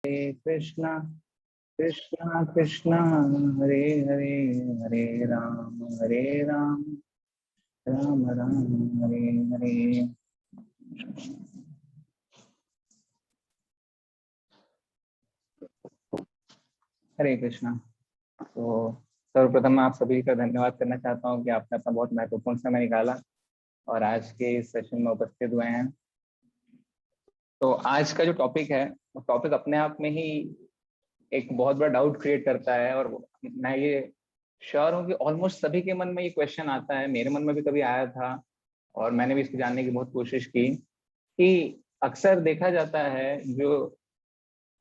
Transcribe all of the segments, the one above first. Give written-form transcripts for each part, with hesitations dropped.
कृष्णा कृष्णा कृष्णा हरे हरे, हरे राम राम राम हरे हरे। हरे कृष्णा। तो सर्वप्रथम मैं आप सभी का धन्यवाद करना चाहता हूँ कि आपने अपना बहुत महत्वपूर्ण समय निकाला और आज के इस सेशन में उपस्थित हुए हैं। तो आज का जो टॉपिक है वो टॉपिक अपने आप में ही एक बहुत बड़ा डाउट क्रिएट करता है और मैं ये श्योर हूँ कि ऑलमोस्ट सभी के मन में ये क्वेश्चन आता है। मेरे मन में भी कभी आया था और मैंने भी इसको जानने की बहुत कोशिश की कि अक्सर देखा जाता है जो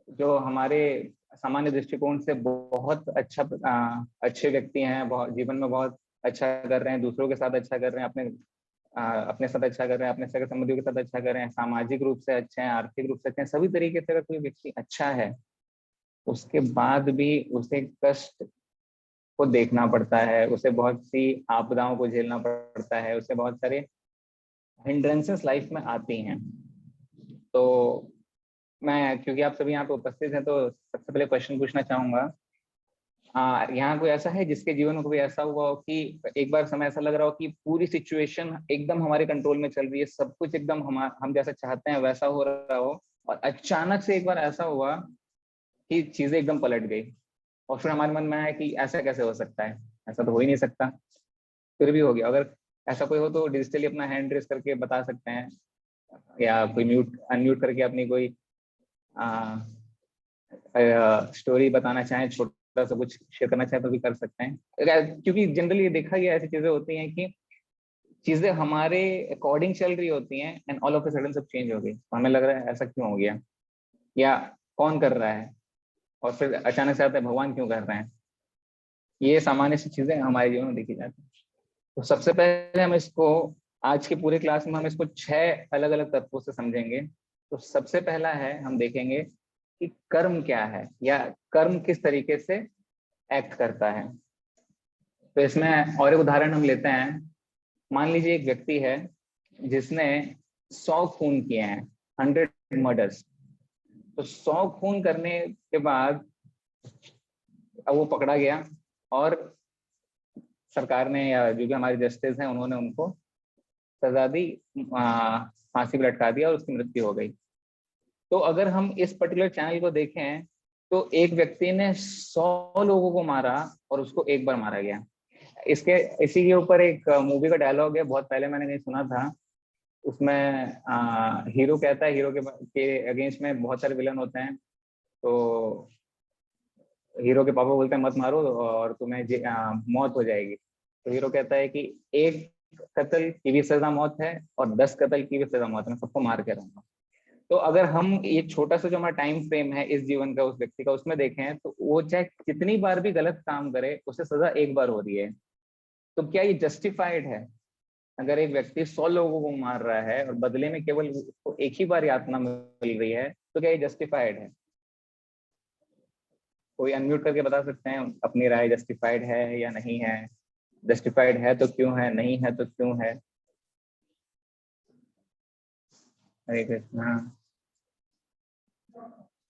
जो हमारे सामान्य दृष्टिकोण से बहुत अच्छे व्यक्ति हैं, बहुत जीवन में बहुत अच्छा कर रहे हैं, दूसरों के साथ अच्छा कर रहे हैं, अपने साथ अच्छा कर रहे हैं, अपने सगे संबंधियों के साथ अच्छा कर रहे हैं, सामाजिक रूप से अच्छे हैं, आर्थिक रूप से अच्छे हैं, सभी तरीके से अगर कोई व्यक्ति अच्छा है उसके बाद भी उसे कष्ट को देखना पड़ता है, उसे बहुत सी आपदाओं को झेलना पड़ता है, उसे बहुत सारे हिंड्रेंसेस लाइफ में आती हैं। तो मैं, क्योंकि आप सभी यहाँ पे उपस्थित हैं, तो सबसे पहले क्वेश्चन पूछना चाहूंगा। यहाँ कोई ऐसा है जिसके जीवन में कभी ऐसा हुआ हो कि एक बार समय ऐसा लग रहा हो कि पूरी सिचुएशन एकदम हमारे कंट्रोल में चल रही है, सब कुछ एकदम हम जैसा चाहते हैं वैसा हो रहा हो, और अचानक से एक बार ऐसा हुआ कि चीजें एकदम पलट गई और फिर हमारे मन में आया कि ऐसा कैसे हो सकता है, ऐसा तो हो ही नहीं सकता, फिर भी हो गया। अगर ऐसा कोई हो तो डिजिटली अपना हैंड रेस करके बता सकते हैं, या कोई म्यूट अनम्यूट करके अपनी कोई स्टोरी बताना चाहें, छोटा सा कुछ शेयर करना चाहें तो भी कर सकते हैं। क्योंकि जनरली ये देखा गया ऐसी चीजें होती हैं कि चीजें हमारे अकॉर्डिंग चल रही होती हैं and all of a sudden सब चेंज हो गई, तो हमें लग रहा है ऐसा क्यों हो गया, या कौन कर रहा है, और फिर अचानक से आता है भगवान क्यों कर रहे हैं। ये सामान्य सी चीजें हमारे जीवन में देखी जाती हैं। तो सबसे पहले हम इसको, आज के पूरे क्लास में हम इसको 6 अलग अलग तत्वों से समझेंगे। तो सबसे पहला है, हम देखेंगे कि कर्म क्या है या कर्म किस तरीके से एक्ट करता है। तो इसमें और एक उदाहरण हम लेते हैं। मान लीजिए एक व्यक्ति है जिसने 100 खून किए हैं, 100 मर्डर्स। तो 100 खून करने के बाद अब वो पकड़ा गया और सरकार ने या जो भी हमारे जस्टिस हैं उन्होंने उनको सजा दी, फांसी पर लटका दिया और उसकी मृत्यु हो गई। तो अगर हम इस पर्टिकुलर चैनल को देखें तो एक व्यक्ति ने 100 लोगों को मारा और उसको एक बार मारा गया। इसी के ऊपर एक मूवी का डायलॉग है, बहुत पहले मैंने कहीं सुना था। उसमें हीरो कहता है, हीरो के अगेंस्ट में बहुत सारे विलन होते हैं, तो हीरो के पापा बोलते हैं मत मारो और तुम्हें मौत हो जाएगी। तो हीरो कहता है कि एक कत्ल की भी सजा मौत है और 10 कत्ल की भी सजा मौत है, मैं सबको मार के रहूंगा। तो अगर हम ये छोटा सा जो हमारा टाइम फ्रेम है इस जीवन का, उस व्यक्ति का, उसमें देखें तो वो चाहे कितनी बार भी गलत काम करे उसे सजा एक बार हो रही है। तो क्या ये जस्टिफाइड है? अगर एक व्यक्ति 100 लोगों को मार रहा है और बदले में केवल उसको एक ही बार यातना मिल रही है, तो क्या ये जस्टिफाइड है? कोई अनम्यूट करके बता सकते हैं अपनी राय, जस्टिफाइड है या नहीं है? जस्टिफाइड है तो क्यों है, नहीं है तो क्यों है? हरे कृष्णा।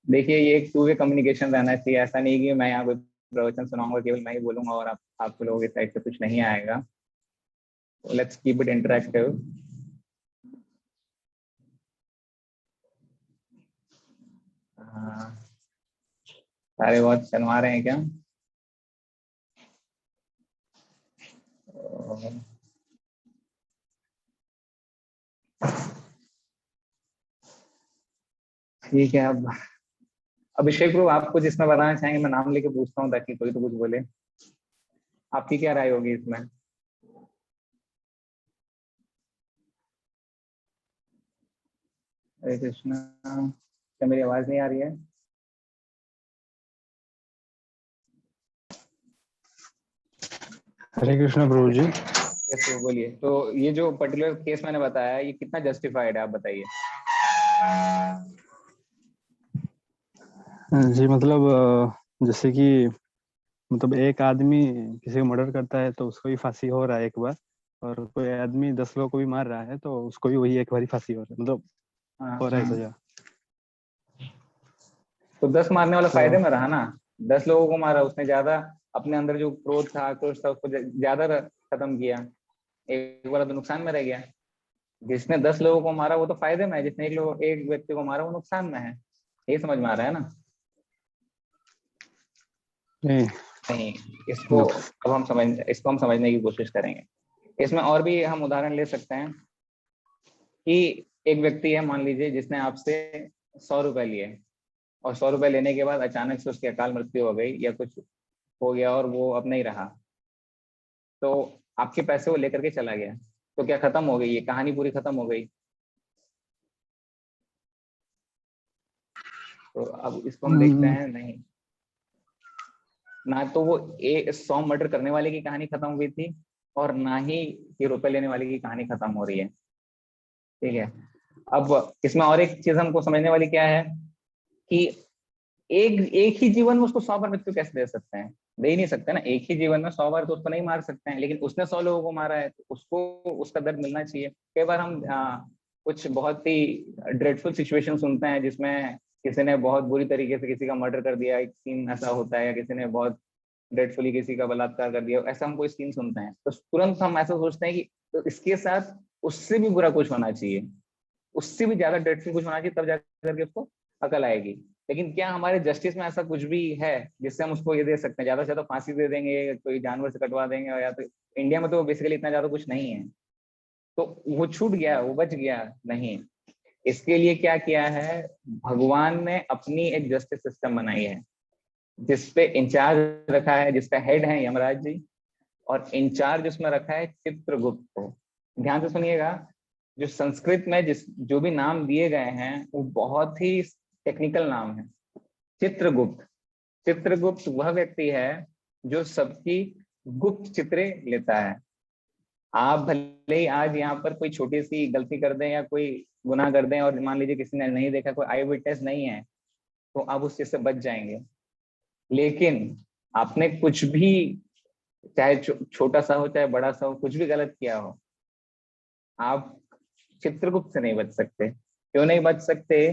देखिए, ये एक टू वे कम्युनिकेशन रहना चाहिए। ऐसा नहीं कि मैं यहाँ कोई प्रवचन सुनाऊंगा, केवल मैं ही बोलूंगा और आप लोगों की साइड से कुछ नहीं आएगा। Let's keep it interactive. सारे बहुत शर्मा रहे हैं क्या? ठीक है। अब अभिषेक ब्रो, आप कुछ इसमें बताना चाहेंगे? मैं नाम लेके पूछता हूँ ताकि कोई तो कुछ बोले। आपकी क्या राय होगी इसमें? हरे कृष्णा। क्या मेरी आवाज नहीं आ रही है? हरे कृष्णा प्रभु जी। यस वो बोलिए। तो ये जो पर्टिकुलर केस मैंने बताया, ये कितना जस्टिफाइड है, आप बताइए। जी मतलब जैसे कि मतलब एक आदमी किसी को मर्डर करता है तो उसको भी फांसी हो रहा है एक बार, और कोई आदमी 10 लोगों को भी मार रहा है तो उसको भी वही एक बार फांसी हो रहा है, मतलब हाँ हो रहा है हाँ। सजा। तो 10 मारने वाला तो फायदे में रहा ना, 10 लोगों को मारा उसने, ज्यादा अपने अंदर जो क्रोध था, आक्रोश था, उसको ज्यादा खत्म किया, एक वाला तो नुकसान में रह गया। जिसने 10 लोगों को मारा वो तो फायदे में है, जिसने एक व्यक्ति को मारा वो नुकसान में है। ये समझ में आ रहा है ना? नहीं, नहीं, इसको अब इसको हम समझने की कोशिश करेंगे। इसमें और भी हम उदाहरण ले सकते हैं कि एक व्यक्ति है, मान लीजिए, जिसने आपसे 100 रुपए लिए, और 100 रुपए लेने के बाद अचानक से उसकी अकाल मृत्यु हो गई या कुछ हो गया और वो अब नहीं रहा, तो आपके पैसे वो लेकर के चला गया, तो क्या खत्म हो गई? ये कहानी पूरी खत्म हो गई? तो अब इसको हम देखते हैं, नहीं, ना तो वो 100 मर्डर करने वाले की कहानी खत्म हुई थी, और ना ही ये रुपए लेने वाले की कहानी खत्म हो रही है। ठीक है। अब इसमें और एक चीज हमको समझने वाली क्या है कि एक एक ही जीवन में उसको 100 बार मृत्यु कैसे दे सकते हैं? दे ही नहीं सकते ना, एक ही जीवन में 100 बार तो उसको नहीं मार सकते हैं, लेकिन उसने 100 लोगों को मारा है तो उसको उसका दर्द मिलना चाहिए। कई बार हम कुछ बहुत ही ड्रेडफुल सिचुएशन सुनते हैं जिसमें किसी ने बहुत बुरी तरीके से किसी का मर्डर कर दिया, एक सीन ऐसा होता है, या किसी ने बहुत ड्रेडफुली किसी का बलात्कार कर दिया, ऐसा हम कोई सीन सुनते हैं तो तुरंत हम ऐसा सोचते हैं कि तो इसके साथ उससे भी बुरा कुछ होना चाहिए, उससे भी ज्यादा ड्रेडफुल कुछ होना चाहिए, तब जाकर के उसको अकल आएगी। लेकिन क्या हमारे जस्टिस में ऐसा कुछ भी है जिससे हम उसको ये दे सकते हैं? ज्यादा से ज्यादा फांसी दे देंगे, कोई जानवर से कटवा देंगे, या तो इंडिया में तो बेसिकली इतना ज्यादा कुछ नहीं है, तो वो छूट गया, वो बच गया? नहीं। इसके लिए क्या किया है, भगवान ने अपनी एक जस्टिस सिस्टम बनाई है, जिसपे इंचार्ज रखा है, जिसका हेड है यमराज जी, और इंचार्ज उसमें रखा है चित्रगुप्त को। ध्यान से सुनिएगा, जो संस्कृत में जो भी नाम दिए गए हैं वो बहुत ही टेक्निकल नाम है। चित्रगुप्त, चित्रगुप्त वह व्यक्ति है जो सबकी गुप्त चित्रें लेता है। आप भले ही आज यहाँ पर कोई छोटी सी गलती कर दें या कोई गुनाह कर दें, और मान लीजिए किसी ने नहीं देखा, कोई आई विटनेस नहीं है, तो आप उस चीज से बच जाएंगे। लेकिन आपने कुछ भी, चाहे छोटा सा हो चाहे बड़ा सा हो, कुछ भी गलत किया हो, आप चित्रगुप्त से नहीं बच सकते। क्यों नहीं बच सकते?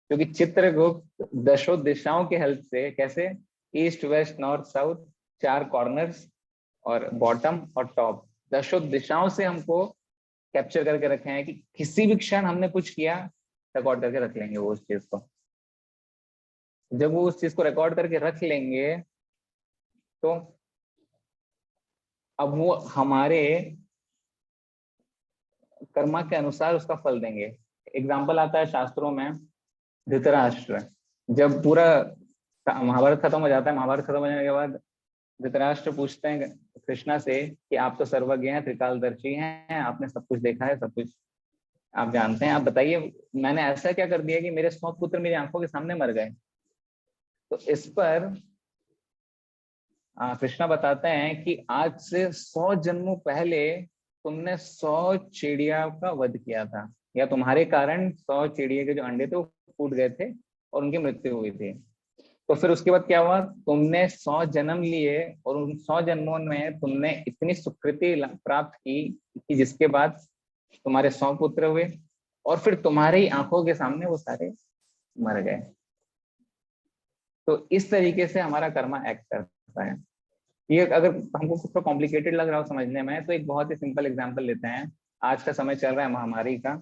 क्योंकि चित्रगुप्त दशों दिशाओं के हेल्प से, कैसे, east west north south, 4 corners और बॉटम और टॉप, दशों दिशाओं से हमको कैप्चर करके रखे हैं कि किसी भी क्षण हमने कुछ किया, रिकॉर्ड करके रख लेंगे वो उस चीज को। जब वो उस चीज को रिकॉर्ड करके रख लेंगे तो अब वो हमारे कर्मा के अनुसार उसका फल देंगे। एग्जाम्पल आता है शास्त्रों में, धृतराष्ट्र, जब पूरा महाभारत खत्म हो जाता है, महाभारत खत्म होने के बाद धृतराष्ट्र पूछते हैं कृष्णा से कि आप तो सर्वज्ञ हैं, त्रिकालदर्शी हैं, आपने सब कुछ देखा है, सब कुछ आप जानते हैं, आप बताइए मैंने ऐसा क्या कर दिया कि मेरे 100 पुत्र मेरी आंखों के सामने मर गए? तो इस पर कृष्णा बताते हैं कि आज से 100 जन्मों पहले तुमने 100 चिड़िया का वध किया था, या तुम्हारे कारण 100 चिड़िया के जो अंडे थे वो फूट गए थे और उनकी मृत्यु हुई थी। तो फिर उसके बाद क्या हुआ, तुमने 100 जन्म लिए, और उन 100 जन्मों में तुमने इतनी सुकृति प्राप्त की कि जिसके बाद तुम्हारे 100 पुत्र हुए, और फिर तुम्हारे ही आंखों के सामने वो सारे मर गए। तो इस तरीके से हमारा कर्मा एक्ट करता है। ये अगर हमको कुछ कॉम्प्लिकेटेड लग रहा हो समझने में, तो एक बहुत ही सिंपल एग्जांपल लेते हैं। आज का समय चल रहा है महामारी का,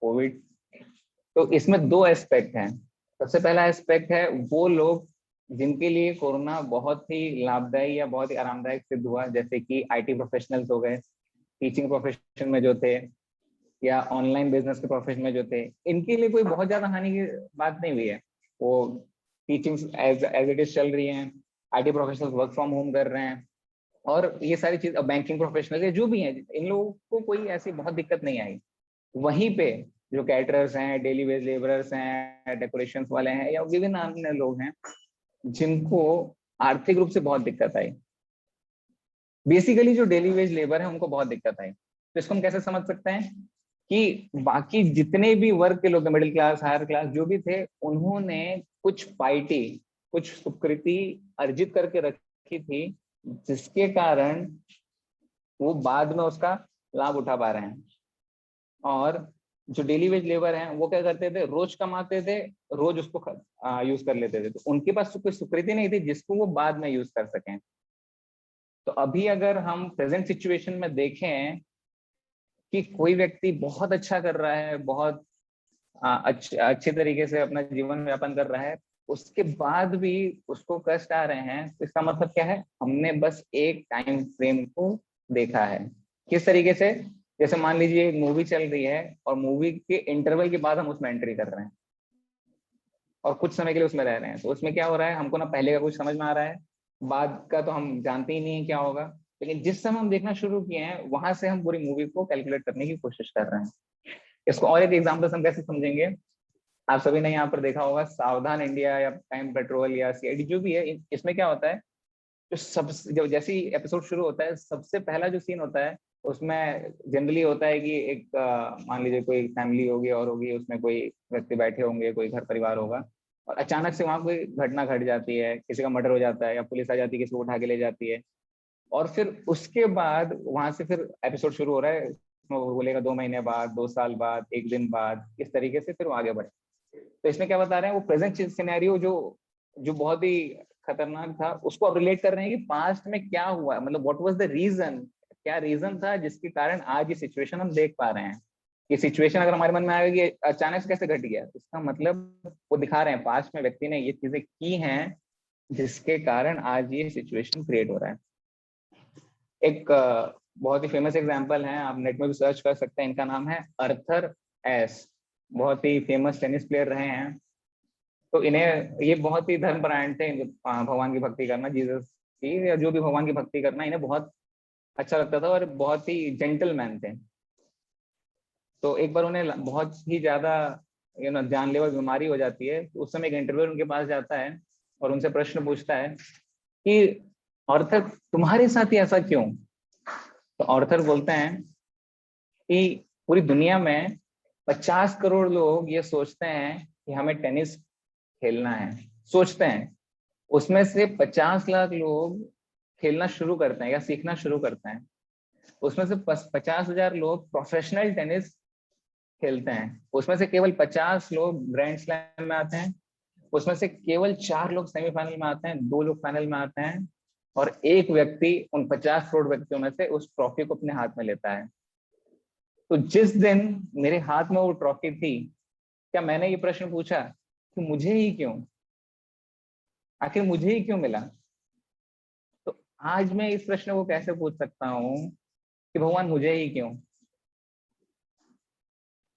कोविड। तो इसमें 2 एस्पेक्ट हैं। सबसे पहला एस्पेक्ट है वो लोग जिनके लिए कोरोना बहुत ही लाभदायी या बहुत ही आरामदायक सिद्ध हुआ, जैसे कि आईटी प्रोफेशनल्स हो गए, टीचिंग प्रोफेशन में जो थे, या ऑनलाइन बिजनेस के प्रोफेशन में जो थे। इनके लिए कोई बहुत ज्यादा हानि की बात नहीं हुई है, वो टीचिंग एज इट इज चल रही है, IT professionals work from home कर रहे हैं, और ये सारी चीज, बैंकिंग प्रोफेशनल जो भी हैं, इन लोगों को कोई ऐसी बहुत दिक्कत नहीं आई। वहीं पे जो कैटरर्स हैं, डेली वेज लेबरर्स हैं, डेकोरेशन वाले हैं, या विभिन्न अन्य लोग हैं जिनको आर्थिक रूप से बहुत दिक्कत आई। बेसिकली जो डेली वेज लेबर है उनको बहुत दिक्कत आई। तो इसको हम कैसे समझ सकते हैं कि बाकी जितने भी वर्ग के लोग, मिडिल क्लास, हायर क्लास जो भी थे, उन्होंने कुछ पाइटी, कुछ सुकृति अर्जित करके रखी थी, जिसके कारण वो बाद में उसका लाभ उठा पा रहे हैं। और जो डेली वेज लेबर हैं वो क्या करते थे, रोज कमाते थे, रोज उसको यूज कर लेते थे, तो उनके पास तो कोई स्वीकृति नहीं थी जिसको वो बाद में यूज कर सकें। तो अभी अगर हम प्रेजेंट सिचुएशन में देखें कि कोई व्यक्ति बहुत अच्छा कर रहा है, बहुत अच्छे तरीके से अपना जीवन यापन कर रहा है, उसके बाद भी उसको कष्ट आ रहे हैं, तो इसका मतलब क्या है, हमने बस एक टाइम फ्रेम को देखा है। किस तरीके से, जैसे मान लीजिए एक मूवी चल रही है और मूवी के इंटरवल के बाद हम उसमें एंट्री कर रहे हैं और कुछ समय के लिए उसमें रह रहे हैं, तो उसमें क्या हो रहा है, हमको ना पहले का कुछ समझ में आ रहा है, बाद का तो हम जानते ही नहीं है क्या होगा, लेकिन जिस समय हम देखना शुरू किए हैं वहां से हम पूरी मूवी को कैलकुलेट करने की कोशिश कर रहे हैं। इसको और एक एग्जाम्पल हम कैसे समझेंगे, आप सभी ने यहाँ पर देखा होगा सावधान इंडिया या टाइम पेट्रोल या सीआईडी जो भी है, इसमें क्या होता है, जो सब जब जैसे ही एपिसोड शुरू होता है सबसे पहला जो सीन होता है उसमें जनरली होता है कि एक मान लीजिए कोई फैमिली होगी और होगी, उसमें कोई व्यक्ति बैठे होंगे, कोई घर परिवार होगा, और अचानक से वहां कोई घटना घट जाती है, किसी का मर्डर हो जाता है या पुलिस आ जाती है, किसी को उठा के ले जाती है, और फिर उसके बाद वहां से फिर एपिसोड शुरू हो रहा है, उसमें वो बोलेगा 2 महीने बाद, 2 साल बाद, एक दिन बाद, इस तरीके से फिर वो आगे बढ़े। तो इसमें क्या बता रहे हैं, वो प्रेजेंट सिनेरियो जो जो बहुत ही खतरनाक था उसको अब रिलेट कर रहे हैं कि पास्ट में क्या हुआ, मतलब व्हाट वाज द रीजन, क्या रीजन था जिसके कारण आज ये सिचुएशन हम देख पा रहे हैं। ये सिचुएशन अगर हमारे मन में आएगा कि अचानक से कैसे घट गया, इसका मतलब वो दिखा रहे हैं पास्ट में व्यक्ति ने ये चीजें की हैं जिसके कारण आज ये सिचुएशन क्रिएट हो रहा है। एक बहुत ही फेमस एग्जांपल है, आप नेट में भी सर्च कर सकते हैं, इनका नाम है अर्थर एस, बहुत ही फेमस टेनिस प्लेयर रहे हैं। तो इन्हें ये बहुत ही धर्मपरायण थे, भगवान की भक्ति करना, जीसस की या जो भी भगवान की भक्ति करना इन्हें बहुत अच्छा लगता था और बहुत ही जेंटलमैन थे। तो एक बार उन्हें बहुत ही ज्यादा जानलेवा बीमारी हो जाती है, तो उस समय एक इंटरव्यूअर उनके पास जाता है और उनसे प्रश्न पूछता है कि ऑर्थर तुम्हारे साथ ही ऐसा क्यों। तो ऑर्थर बोलते हैं कि पूरी दुनिया में 50 करोड़ लोग ये सोचते हैं कि हमें टेनिस खेलना है, सोचते हैं, उसमें से 50 लाख लोग खेलना शुरू करते हैं या सीखना शुरू करते हैं, उसमें से 50,000 लोग प्रोफेशनल टेनिस खेलते हैं, उसमें से केवल 50 लोग ग्रैंड स्लैम में आते हैं, उसमें से केवल 4 लोग सेमीफाइनल में आते हैं, 2 लोग फाइनल में आते हैं, और एक व्यक्ति उन 50 करोड़ व्यक्तियों में से उस ट्रॉफी को अपने हाथ में लेता है। तो जिस दिन मेरे हाथ में वो ट्रॉफी थी, क्या मैंने ये प्रश्न पूछा कि मुझे ही क्यों, आखिर मुझे ही क्यों मिला। तो आज मैं इस प्रश्न को कैसे पूछ सकता हूँ कि भगवान मुझे ही क्यों।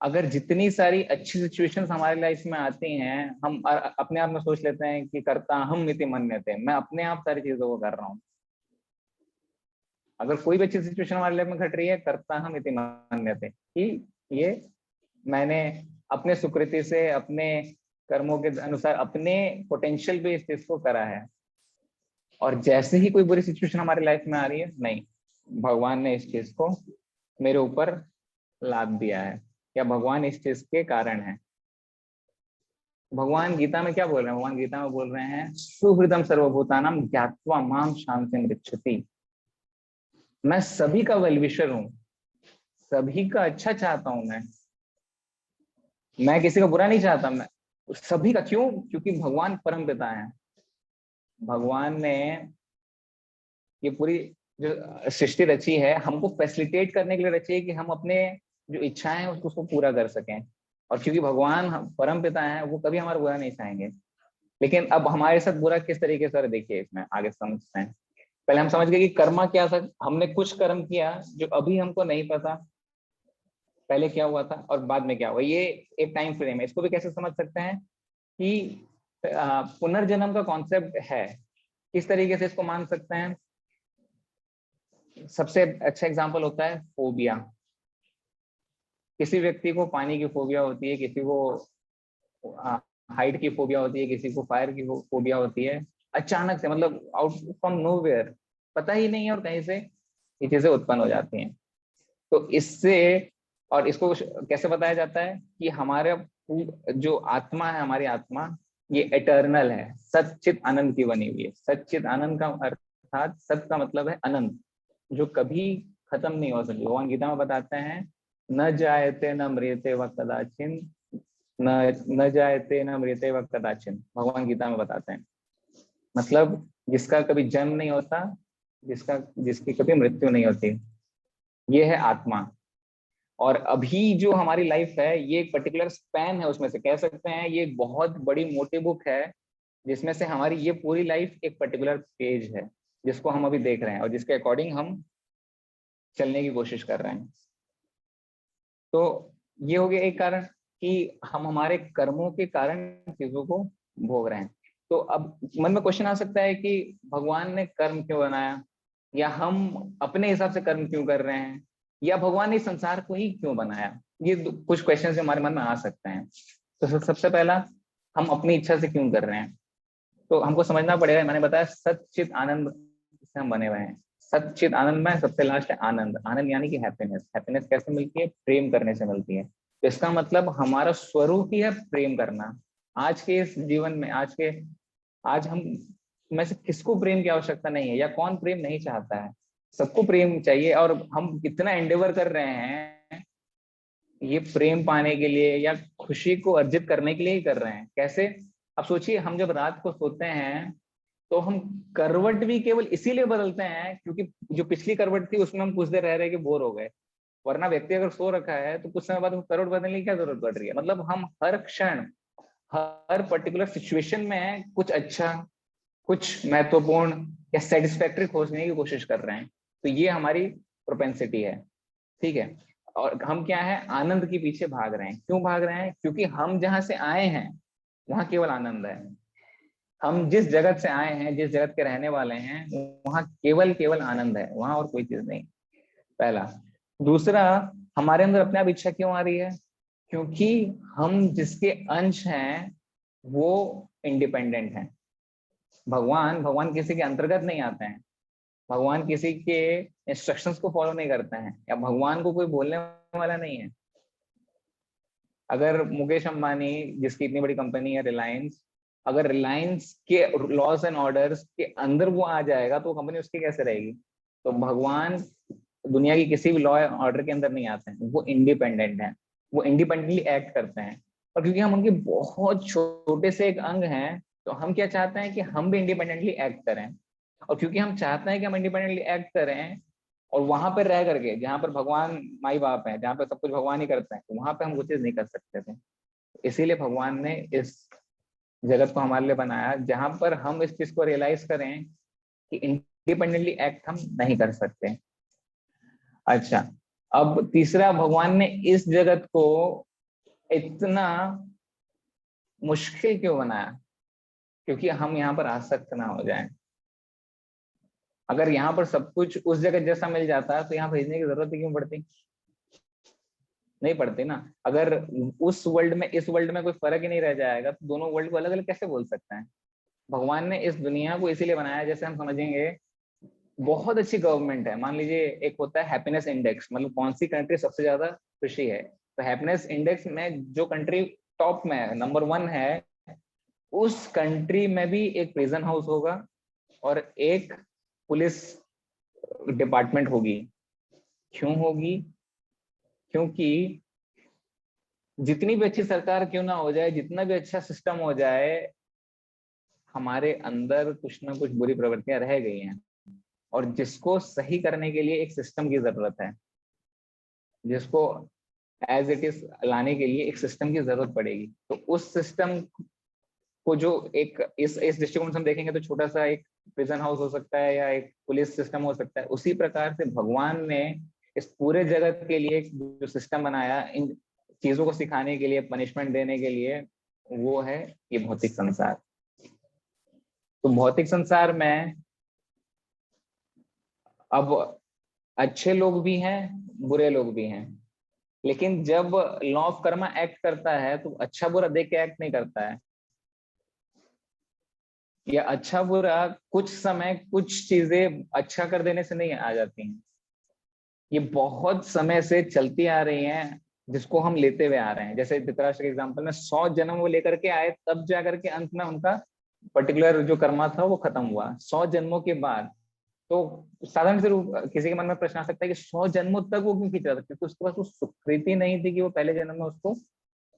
अगर जितनी सारी अच्छी सिचुएशंस हमारे लाइफ में आती हैं, हम अपने आप में सोच लेते हैं कि करता हम इति मन्यते, मैं अपने आप सारी चीजों को कर रहा हूँ। अगर कोई भी अच्छी सिचुएशन हमारे लाइफ में घट रही है, करता हम इति मन्यते, कि ये मैंने अपने सुकृति से, अपने कर्मों के अनुसार, अपने पोटेंशियल पे इस चीज को करा है। और जैसे ही कोई बुरी सिचुएशन हमारी लाइफ में आ रही है, नहीं, भगवान ने इस चीज को मेरे ऊपर लाद दिया है, या भगवान इस चीज के कारण है। भगवान गीता में क्या बोल रहे हैं, भगवान गीता में बोल रहे हैं सुहृदम सर्वभूतानां ज्ञात्वा माम शांतिं पृच्छति। मैं सभी का वेलविशर हूँ, सभी का अच्छा चाहता हूं, मैं किसी का बुरा नहीं चाहता, मैं सभी का। क्यों? क्योंकि भगवान परम पिता है। भगवान ने ये पूरी जो सृष्टि रची है हमको फैसिलिटेट करने के लिए रची है कि हम अपने जो इच्छाएं हैं उसको पूरा कर सकें। और क्योंकि भगवान परम पिता है, वो कभी हमारा बुरा नहीं चाहेंगे। लेकिन अब हमारे साथ बुरा किस तरीके से, देखिए इसमें आगे समझते हैं। पहले हम समझ गए कि कर्मा क्या था, हमने कुछ कर्म किया जो अभी हमको नहीं पता पहले क्या हुआ था और बाद में क्या हुआ। ये एक टाइम फ्रेम है। इसको भी कैसे समझ सकते हैं कि पुनर्जन्म का कॉन्सेप्ट है, किस तरीके से इसको मान सकते हैं। सबसे अच्छा एग्जांपल होता है फोबिया। किसी व्यक्ति को पानी की फोबिया होती है, किसी को हाइट की फोबिया होती है, किसी को फायर की फोबिया होती है। अचानक से, मतलब आउट फ्रॉम नोवेयर, पता ही नहीं है, और कहीं से ये चीजें उत्पन्न हो जाती हैं। तो इससे, और इसको कैसे बताया जाता है कि हमारे जो आत्मा है, हमारी आत्मा ये एटर्नल है, सच्चित आनंद की बनी हुई है। सच्चित आनंद का अर्थात सत का मतलब है अनंत, जो कभी खत्म नहीं हो सकती। भगवान गीता में बताते हैं न जायते न म्रियते व कदाचिन, न जायते न म्रियते व कदाचिन, भगवान गीता में बताते हैं। मतलब जिसका कभी जन्म नहीं होता, जिसकी कभी मृत्यु नहीं होती, ये है आत्मा। और अभी जो हमारी लाइफ है ये एक पर्टिकुलर स्पैन है, उसमें से कह सकते हैं ये एक बहुत बड़ी मोटी बुक है, जिसमें से हमारी ये पूरी लाइफ एक पर्टिकुलर पेज है जिसको हम अभी देख रहे हैं और जिसके अकॉर्डिंग हम चलने की कोशिश कर रहे हैं। तो ये हो गया एक कारण कि हम हमारे कर्मों के कारण चीजों को भोग रहे हैं। तो अब मन में क्वेश्चन आ सकता है कि भगवान ने कर्म क्यों बनाया, या हम अपने हिसाब से कर्म क्यों कर रहे हैं, या भगवान ने इस संसार को ही क्यों बनाया। ये कुछ क्वेश्चन हमारे मन में आ सकते हैं। तो सबसे पहला, हम अपनी इच्छा से क्यों कर रहे हैं, तो हमको समझना पड़ेगा। मैंने बताया सच्चित आनंद से हम बने हुए हैं। सच्चित आनंद में सबसे लास्ट है आनंद। आनंद यानी कि हैप्पीनेस। हैप्पीनेस कैसे मिलती है? प्रेम करने से मिलती है। तो इसका मतलब हमारा स्वरूप ही है प्रेम करना। आज के इस जीवन में, आज हम में से किसको प्रेम की आवश्यकता नहीं है, या कौन प्रेम नहीं चाहता है? सबको प्रेम चाहिए। और हम कितना एंडेवर कर रहे हैं ये प्रेम पाने के लिए या खुशी को अर्जित करने के लिए ही कर रहे हैं। कैसे? अब सोचिए, हम जब रात को सोते हैं तो हम करवट भी केवल इसीलिए बदलते हैं क्योंकि जो पिछली करवट थी उसमें हम कुछ देर रह रहे के बोर हो गए। वरना व्यक्ति अगर सो रखा है तो कुछ समय बाद वो करवट बदलने की क्या जरूरत पड़ रही है? मतलब हम हर क्षण, हर पर्टिकुलर सिचुएशन में कुछ अच्छा, कुछ महत्वपूर्ण या सेटिस्फैक्टरी खोजने की कोशिश कर रहे हैं। तो ये हमारी प्रोपेंसिटी है, ठीक है। और हम क्या है? आनंद के पीछे भाग रहे हैं। क्यों भाग रहे हैं? क्योंकि हम जहां से आए हैं वहां केवल आनंद है। हम जिस जगत से आए हैं, जिस जगत के रहने वाले हैं, वहां केवल केवल आनंद है, वहां और कोई चीज नहीं। पहला। दूसरा, हमारे अंदर अपने आप इच्छा क्यों आ रही है? क्योंकि हम जिसके अंश हैं वो इंडिपेंडेंट हैं। भगवान किसी के अंतर्गत नहीं आते हैं। भगवान किसी के इंस्ट्रक्शंस को फॉलो नहीं करते हैं, या भगवान को कोई बोलने वाला नहीं है। अगर मुकेश अंबानी, जिसकी इतनी बड़ी कंपनी है रिलायंस, अगर रिलायंस के लॉज एंड ऑर्डर्स के अंदर वो आ जाएगा तो कंपनी उसकी कैसे रहेगी? तो भगवान दुनिया की किसी भी लॉ ऑर्डर के अंदर नहीं आते हैं, वो इंडिपेंडेंट हैं, वो इंडिपेंडेंटली एक्ट करते हैं। और क्योंकि हम उनके बहुत छोटे से एक अंग हैं, तो हम क्या चाहते हैं कि हम भी इंडिपेंडेंटली एक्ट करें। और क्योंकि हम चाहते हैं कि हम इंडिपेंडेंटली एक्ट करें, और वहां पर रह करके जहाँ पर भगवान माई बाप है, जहाँ पर सब कुछ भगवान ही करते हैं, तो वहां पर हम वो चीज नहीं कर सकते थे। इसीलिए भगवान ने इस जगत को हमारे लिए बनाया जहां पर हम इस चीज को रियलाइज करें कि इंडिपेंडेंटली एक्ट हम नहीं कर सकते। अच्छा, अब तीसरा, भगवान ने इस जगत को इतना मुश्किल क्यों बनाया? क्योंकि हम यहाँ पर आसक्त ना हो जाएं। अगर यहाँ पर सब कुछ उस जगह जैसा मिल जाता तो यहाँ भेजने की जरूरत ही क्यों पड़ती? नहीं पड़ती ना। अगर उस वर्ल्ड में इस वर्ल्ड में कोई फर्क ही नहीं रह जाएगा तो दोनों वर्ल्ड को अलग अलग कैसे बोल सकते हैं? भगवान ने इस दुनिया को इसीलिए बनाया, जैसे हम समझेंगे बहुत अच्छी गवर्नमेंट है, मान लीजिए एक होता है हैप्पीनेस इंडेक्स, मतलब कौन सी कंट्री सबसे ज्यादा खुशी है। तो हैप्पीनेस इंडेक्स में जो कंट्री टॉप में है, नंबर 1 है, उस कंट्री में भी एक प्रिजन हाउस होगा और एक पुलिस डिपार्टमेंट होगी। क्यों होगी? क्योंकि जितनी भी अच्छी सरकार क्यों ना हो जाए, जितना भी अच्छा सिस्टम हो जाए, हमारे अंदर कुछ ना कुछ बुरी प्रवृत्तियां रह गई हैं, और जिसको सही करने के लिए एक सिस्टम की जरूरत है, जिसको एज इट इज लाने के लिए एक सिस्टम की जरूरत पड़ेगी। तो उस सिस्टम को जो एक इस दृष्टिकोण से हम देखेंगे तो छोटा सा एक प्रिजन हाउस हो सकता है या एक पुलिस सिस्टम हो सकता है। उसी प्रकार से भगवान ने इस पूरे जगत के लिए जो सिस्टम बनाया, इन चीजों को सिखाने के लिए, पनिशमेंट देने के लिए, वो है ये भौतिक संसार। तो भौतिक संसार में अब अच्छे लोग भी हैं, बुरे लोग भी हैं। लेकिन जब लॉ ऑफ कर्मा एक्ट करता है तो अच्छा बुरा देख के एक्ट नहीं करता है, या अच्छा बुरा कुछ समय कुछ चीजें अच्छा कर देने से नहीं आ जाती हैं। ये बहुत समय से चलती आ रही हैं, जिसको हम लेते हुए आ रहे हैं। जैसे धृतराष्ट्र के एग्जाम्पल में 100 जन्म वो लेकर के आए, तब जाकर के अंत में उनका पर्टिकुलर जो कर्मा था वो खत्म हुआ 100 जन्मों के बाद। तो साधारण से रूप किसी के मन में प्रश्न आ सकता है कि 100 जन्मों तक वो क्यों खींच रहा था, क्योंकि उसके पास वो सुकृति नहीं थी कि वो पहले जन्म में उसको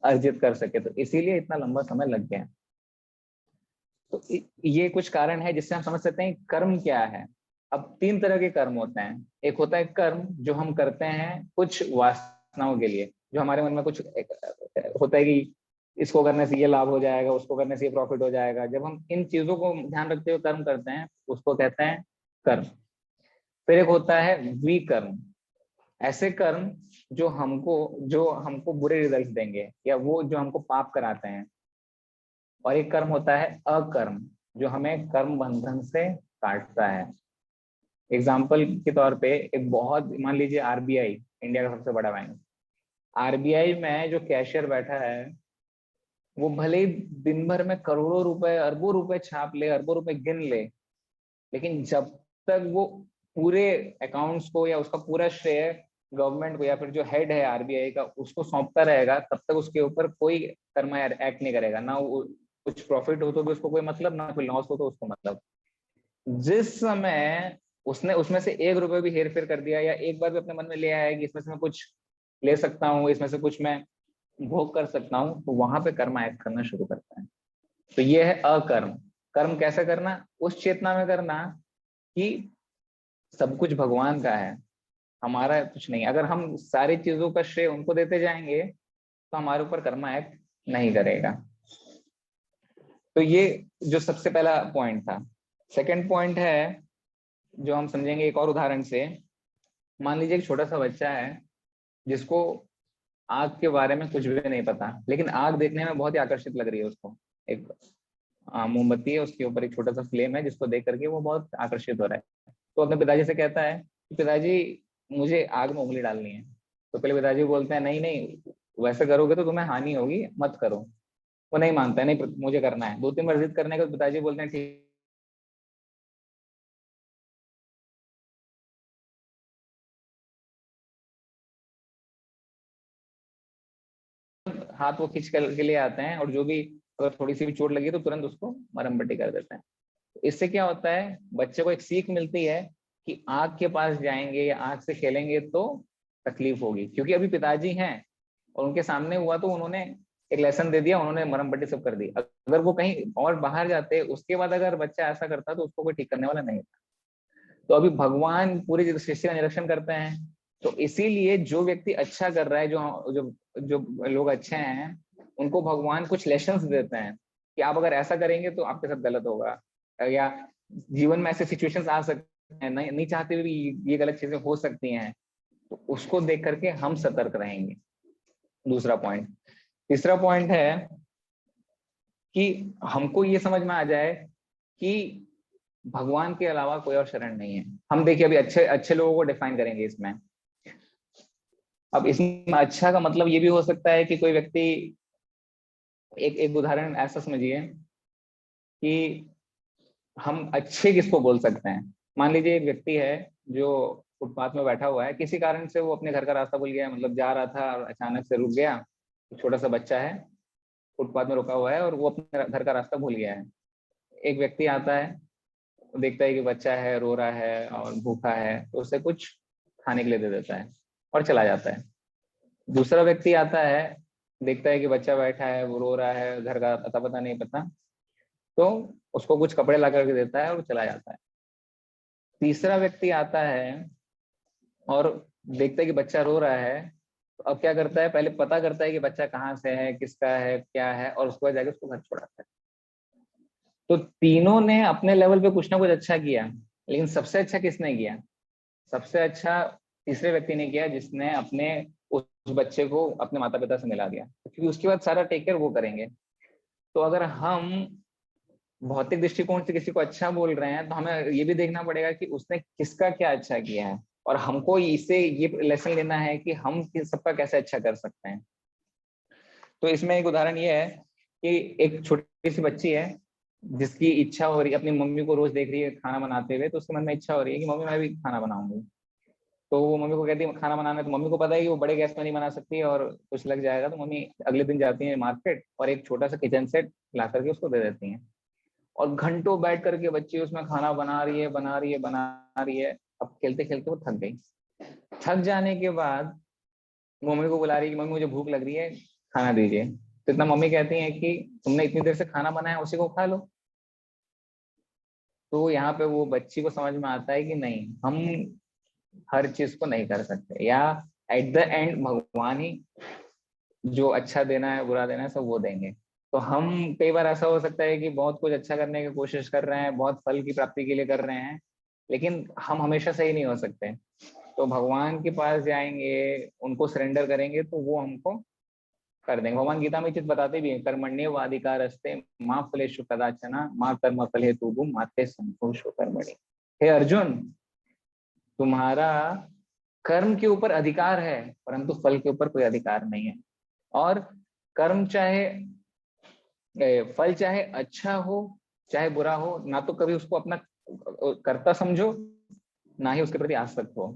अर्जित कर सके, तो इसीलिए इतना लंबा समय लग गया। तो ये कुछ कारण है जिससे हम समझ सकते हैं कर्म क्या है। अब 3 तरह के कर्म होते हैं। एक होता है कर्म जो हम करते हैं कुछ वासनाओं के लिए, जो हमारे मन में कुछ होता है कि इसको करने से ये लाभ हो जाएगा, उसको करने से ये प्रॉफिट हो जाएगा। जब हम इन चीजों को ध्यान रखते हुए कर्म करते हैं उसको कहते हैं कर्म। फिर एक होता है विकर्म, ऐसे कर्म जो हमको बुरे रिजल्ट देंगे या वो जो हमको पाप कराते हैं। और एक कर्म होता है अकर्म, जो हमें कर्म बंधन से काटता है। एग्जाम्पल के तौर पे एक बहुत, मान लीजिए आरबीआई, इंडिया का सबसे बड़ा बैंक, आरबीआई में जो कैशियर बैठा है वो भले ही दिन भर में करोड़ों रुपए अरबों रुपए छाप ले, अरबों रुपए गिन ले, लेकिन जब तक वो पूरे अकाउंट्स को या उसका पूरा श्रेय गवर्नमेंट को या फिर जो हेड है आरबीआई का उसको सौंपता रहेगा, तब तक उसके ऊपर कोई कर्म एक्ट नहीं करेगा। ना वो कुछ प्रॉफिट हो तो भी उसको कोई मतलब, ना कोई लॉस हो तो उसको मतलब। जिस समय उसने उसमें से 1 रुपए भी हेर फेर कर दिया या एक बार भी अपने मन में ले आया कि इसमें से मैं कुछ ले सकता हूँ, इसमें से कुछ मैं भोग कर सकता हूँ, तो वहां पे कर्म एक्ट करना शुरू करता है। तो ये है अकर्म। कर्म कैसे करना? उस चेतना में करना कि सब कुछ भगवान का है, हमारा कुछ नहीं। अगर हम सारी चीजों का श्रेय उनको देते जाएंगे तो हमारे ऊपर कर्मा एक्ट नहीं करेगा। तो ये जो सबसे पहला पॉइंट था। सेकंड पॉइंट है जो हम समझेंगे एक और उदाहरण से। मान लीजिए एक छोटा सा बच्चा है जिसको आग के बारे में कुछ भी नहीं पता, लेकिन आग देखने में बहुत ही आकर्षित लग रही है उसको। एक मोमबत्ती है, उसके ऊपर एक छोटा सा फ्लेम है जिसको देख करके वो बहुत आकर्षित हो रहा है। तो अपने पिताजी से कहता है कि पिताजी मुझे आग में उंगली डालनी है। तो पहले पिताजी बोलते हैं नहीं नहीं, वैसे करोगे तो तुम्हें हानि होगी, मत करो। वो नहीं मानता है, नहीं मुझे करना है। 2-3 बार जिद करने के बाद पिताजी बोलते हैं ठीक, हाथ वो खींच कर के लिए आते हैं और जो भी अगर थोड़ी सी भी चोट लगी तो तुरंत उसको मरहम पट्टी कर देते हैं। इससे क्या होता है, बच्चे को एक सीख मिलती है कि आग के पास जाएंगे या आग से खेलेंगे तो तकलीफ होगी, क्योंकि अभी पिताजी हैं और उनके सामने हुआ तो उन्होंने एक लेसन दे दिया, उन्होंने मरहम पट्टी सब कर दी। अगर वो कहीं और बाहर जाते उसके बाद अगर बच्चा ऐसा करता तो उसको कोई ठीक करने वाला नहीं था। तो अभी भगवान पूरी सृष्टि का निरीक्षण करते हैं, तो इसीलिए जो व्यक्ति अच्छा कर रहा है, जो जो जो लोग अच्छे हैं, उनको भगवान कुछ लेसन्स देते हैं कि आप अगर ऐसा करेंगे तो आपके साथ गलत होगा, या जीवन में ऐसे सिचुएशंस आ सकते हैं, नहीं चाहते हुए भी ये गलत चीजें हो सकती हैं, तो उसको देख करके हम सतर्क रहेंगे। दूसरा पॉइंट। तीसरा पॉइंट है कि हमको ये समझ में आ जाए कि भगवान के अलावा कोई और शरण नहीं है। हम देखिए अभी अच्छे अच्छे लोगों को डिफाइन करेंगे इसमें। अब इसमें अच्छा का मतलब ये भी हो सकता है कि कोई व्यक्ति, एक एक उदाहरण ऐसा समझिए कि हम अच्छे किसको बोल सकते हैं। मान लीजिए एक व्यक्ति है जो फुटपाथ में बैठा हुआ है, किसी कारण से वो अपने घर का रास्ता भूल गया, मतलब जा रहा था और अचानक से रुक गया। एक छोटा सा बच्चा है, फुटपाथ में रुका हुआ है और वो अपने घर का रास्ता भूल गया है। एक व्यक्ति आता है, देखता है कि बच्चा है, रो रहा है और भूखा है, तो उसे कुछ खाने के लिए दे देता है और चला जाता है। दूसरा व्यक्ति आता है, देखता है कि बच्चा बैठा है, वो रो रहा है, घर का अता पता नहीं पता, तो उसको कुछ कपड़े ला करके देता है और वो चला जाता है। तीसरा व्यक्ति आता है और देखता है कि बच्चा रो रहा है, तो अब क्या करता है, पहले पता करता है कि बच्चा कहाँ से है, किसका है, क्या है, और उसके बाद जाके उसको घर छोड़ाता है। तो तीनों ने अपने लेवल पे कुछ ना कुछ अच्छा किया, लेकिन सबसे अच्छा किसने किया? सबसे अच्छा तीसरे व्यक्ति ने किया, जिसने अपने उस बच्चे को अपने माता पिता से मिला दिया, क्योंकि उसके बाद सारा टेक केयर वो करेंगे। तो अगर हम भौतिक दृष्टिकोण से किसी को अच्छा बोल रहे हैं तो हमें ये भी देखना पड़ेगा कि उसने किसका क्या अच्छा किया है, और हमको इससे ये लेसन लेना है कि हम सबका कैसे अच्छा कर सकते हैं। तो इसमें एक उदाहरण ये है कि एक छोटी सी बच्ची है जिसकी इच्छा हो रही है, अपनी मम्मी को रोज देख रही है खाना बनाते हुए, तो उसके मन में इच्छा हो रही है कि मम्मी मैं भी खाना बनाऊंगी। तो वो मम्मी को कहती है खाना बनाना है, तो मम्मी को पता है कि वो बड़े गैस में नहीं बना सकती और कुछ लग जाएगा, तो मम्मी अगले दिन जाती है मार्केट और एक छोटा सा किचन सेट ला करके उसको दे देती हैं। और घंटों बैठ करके बच्ची उसमें खाना बना रही है। अब खेलते खेलते वो थक गई। थक जाने के बाद मम्मी को बुला रही है कि मम्मी मुझे भूख लग रही है, खाना दीजिए। तो इतना मम्मी कहती है कि तुमने इतनी देर से खाना बनाया, उसी को खा लो। तो यहाँ पे वो बच्ची को समझ में आता है कि नहीं, हम हर चीज को नहीं कर सकते, या एट द एंड भगवान ही जो अच्छा देना है बुरा देना है सब वो देंगे। तो हम कई बार ऐसा हो सकता है कि बहुत कुछ अच्छा करने की कोशिश कर रहे हैं, बहुत फल की प्राप्ति के लिए कर रहे हैं, लेकिन हम हमेशा सही नहीं हो सकते। तो भगवान के पास जाएंगे, उनको सरेंडर करेंगे तो वो हमको कर देंगे। भगवान गीता में चीज बताते भी हैं, कर्मण्येवाधिकारस्ते माँ फलेषु कदाचन माँ कर्म फलेतुभुः माते संतोषो कर्मणि। हे अर्जुन, तुम्हारा कर्म के ऊपर अधिकार है, परंतु फल के ऊपर कोई अधिकार नहीं है। और कर्म चाहे फल चाहे अच्छा हो चाहे बुरा हो, ना तो कभी उसको अपना कर्ता समझो, ना ही उसके प्रति आसक्त हो,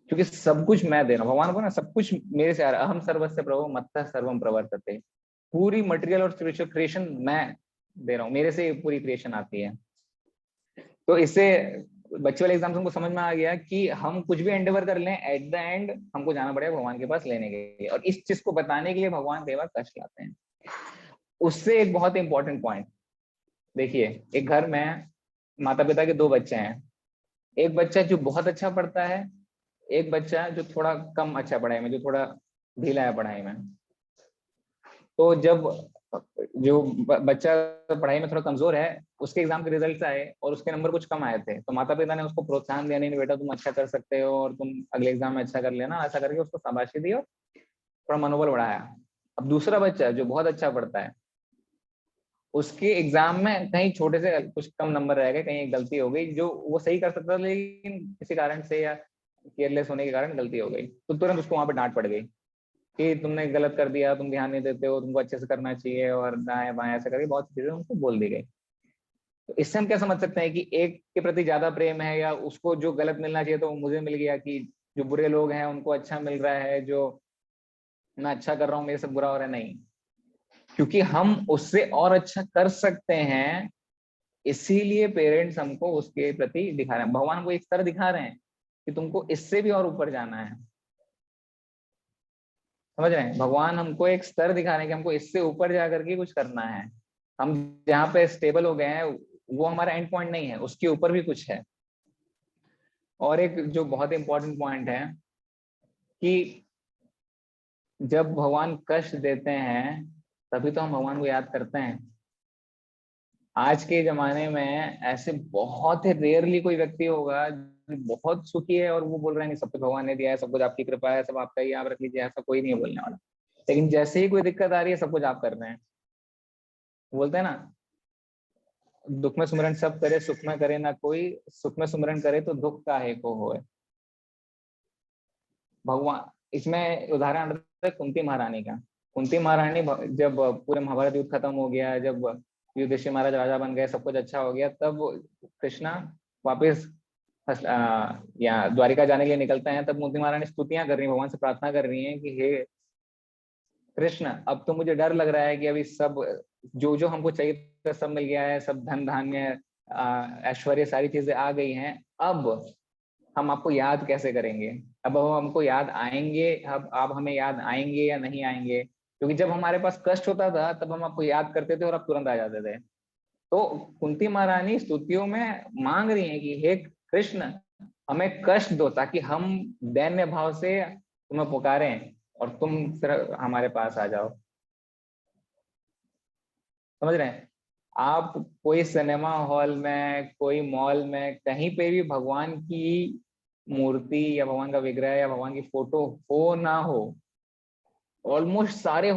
क्योंकि सब कुछ मैं दे रहा हूँ। भगवान को ना सब कुछ मेरे से आ रहा है। अहम सर्वस्य प्रभो मत्तः सर्वम प्रवर्तते। पूरी मटेरियल और स्पिरिचुअल क्रिएशन मैं दे रहा हूँ, मेरे से पूरी क्रिएशन आती है। तो इससे बच्चे वाले एग्जाम से हमको समझ में आ गया कि हम कुछ भी एंडेवर कर लें, एट द एंड हमको जाना पड़ेगा भगवान के पास लेने के लिए। और इस चीज को बताने के लिए भगवान कई बार कष्ट लाते हैं। उससे एक बहुत इंपॉर्टेंट पॉइंट देखिए, एक घर में माता पिता के 2 बच्चे हैं। एक बच्चा जो बहुत अच्छा पढ़ता है, एक बच्चा जो थोड़ा कम अच्छा पढ़ाई में, जो थोड़ा ढीला है पढ़ाई में। तो जब जो बच्चा पढ़ाई में थोड़ा कमजोर है, उसके एग्जाम के रिजल्ट्स आए और उसके नंबर कुछ कम आए थे, तो माता पिता ने उसको प्रोत्साहन दिया, नहीं बेटा तुम अच्छा कर सकते हो और तुम अगले एग्जाम में अच्छा कर लेना, ऐसा करके उसको शाबाशी दी और थोड़ा मनोबल बढ़ाया। अब दूसरा बच्चा जो बहुत अच्छा पढ़ता है, उसके एग्जाम में कहीं छोटे से कुछ कम नंबर रह गए, कहीं एक गलती हो गई जो वो सही कर सकता था, लेकिन किसी कारण से या केयरलेस होने के कारण गलती हो गई, तो तुरंत उसको वहां पे डांट पड़ गई कि तुमने गलत कर दिया, तुम ध्यान नहीं देते हो, तुमको अच्छे से करना चाहिए, और दाएं बाएं ऐसा करके बहुत सी चीजें उनको बोल दी गई। तो इससे हम क्या समझ सकते हैं कि एक के प्रति ज्यादा प्रेम है, या उसको जो गलत मिलना चाहिए तो मुझे मिल गया, कि जो बुरे लोग हैं उनको अच्छा मिल रहा है, जो मैं अच्छा कर रहा हूँ मेरे से बुरा हो रहा है। नहीं, क्योंकि हम उससे और अच्छा कर सकते हैं, इसीलिए पेरेंट्स हमको उसके प्रति दिखा रहे हैं। भगवान को एक स्तर दिखा रहे हैं कि तुमको इससे भी और ऊपर जाना है। समझ रहे हैं, भगवान हमको एक स्तर दिखा रहे हैं कि हमको इससे ऊपर जा करके कुछ करना है। हम जहाँ पे स्टेबल हो गए हैं वो हमारा एंड पॉइंट नहीं है, उसके ऊपर भी कुछ है। और एक जो बहुत इंपॉर्टेंट पॉइंट है कि जब भगवान कष्ट देते हैं तभी तो हम भगवान को याद करते हैं। आज के जमाने में ऐसे बहुत ही रेयरली कोई व्यक्ति होगा जो बहुत सुखी है और वो बोल रहा है नहीं सब कुछ भगवान ने दिया है, सब कुछ आपकी कृपा है, सब आपका ही, आप रख लीजिए, ऐसा कोई नहीं है बोलने वाला। लेकिन जैसे ही कोई दिक्कत आ रही है सब कुछ आप कर रहे हैं। बोलते हैं ना, दुख में सुमरन सब करे सुख में करे ना कोई, सुख में सुमरन करे तो दुख काहे को होए। भगवान इसमें उदाहरण आता है कुंती महारानी का। कुंती महारानी जब पूरे महाभारत युद्ध खत्म हो गया, जब युधिष्ठिर महाराज राजा बन गए, सब कुछ अच्छा हो गया, तब कृष्णा वापिस यहाँ द्वारिका जाने के लिए निकलते हैं। तब कुंती महारानी स्तुतियां कर रही है, भगवान से प्रार्थना कर रही हैं कि हे कृष्ण, अब तो मुझे डर लग रहा है कि अभी सब जो जो हमको चाहिए था सब मिल गया है, सब धन धान्य ऐश्वर्य सारी चीजें आ गई हैं, अब हम आपको याद कैसे करेंगे। अब हमको याद आएंगे, अब आप हमें याद आएंगे या नहीं आएंगे, क्योंकि जब हमारे पास कष्ट होता था तब हम आपको याद करते थे और आप तुरंत आ जाते थे। तो कुंती महारानी स्तुतियों में मांग रही है कि हे कृष्ण, हमें कष्ट दो ताकि हम दैन्य भाव से तुम्हें पुकारें और तुम फिर हमारे पास आ जाओ। समझ रहे हैं, आप कोई सिनेमा हॉल में, कोई मॉल में, कहीं पे भी भगवान की मूर्ति या भगवान का विग्रह या भगवान की फोटो हो ना हो, ऑलमोस्ट सारे